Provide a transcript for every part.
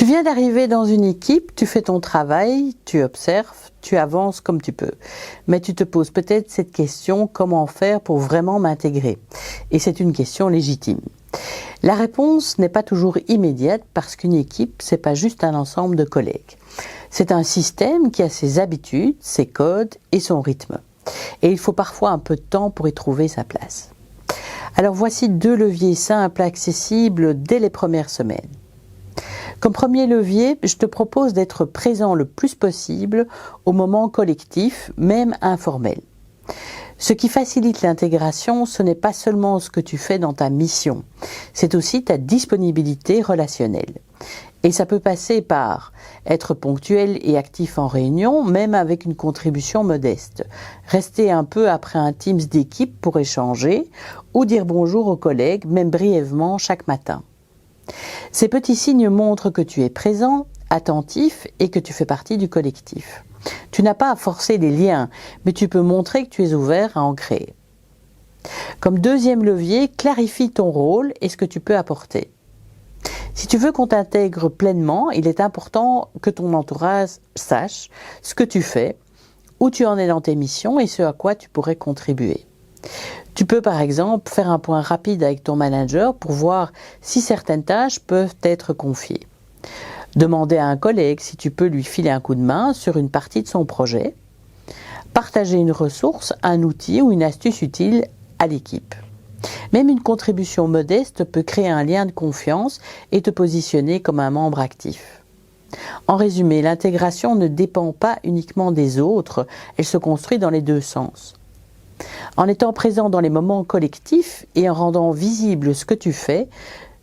Tu viens d'arriver dans une équipe, tu fais ton travail, tu observes, tu avances comme tu peux. Mais tu te poses peut-être cette question, comment faire pour vraiment m'intégrer? Et c'est une question légitime. La réponse n'est pas toujours immédiate parce qu'une équipe, c'est pas juste un ensemble de collègues. C'est un système qui a ses habitudes, ses codes et son rythme. Et il faut parfois un peu de temps pour y trouver sa place. Alors voici 2 leviers simples, accessibles dès les premières semaines. Comme premier levier, je te propose d'être présent le plus possible au moment collectif, même informel. Ce qui facilite l'intégration, ce n'est pas seulement ce que tu fais dans ta mission, c'est aussi ta disponibilité relationnelle. Et ça peut passer par être ponctuel et actif en réunion, même avec une contribution modeste. Rester un peu après un Teams d'équipe pour échanger ou dire bonjour aux collègues, même brièvement chaque matin. Ces petits signes montrent que tu es présent, attentif et que tu fais partie du collectif. Tu n'as pas à forcer les liens, mais tu peux montrer que tu es ouvert à en créer. Comme deuxième levier, clarifie ton rôle et ce que tu peux apporter. Si tu veux qu'on t'intègre pleinement, il est important que ton entourage sache ce que tu fais, où tu en es dans tes missions et ce à quoi tu pourrais contribuer. Tu peux par exemple faire un point rapide avec ton manager pour voir si certaines tâches peuvent être confiées. Demander à un collègue si tu peux lui filer un coup de main sur une partie de son projet. Partager une ressource, un outil ou une astuce utile à l'équipe. Même une contribution modeste peut créer un lien de confiance et te positionner comme un membre actif. En résumé, l'intégration ne dépend pas uniquement des autres, elle se construit dans les 2 sens. En étant présent dans les moments collectifs et en rendant visible ce que tu fais,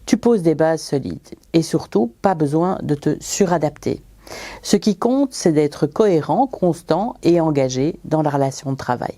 tu poses des bases solides et surtout pas besoin de te suradapter. Ce qui compte, c'est d'être cohérent, constant et engagé dans la relation de travail.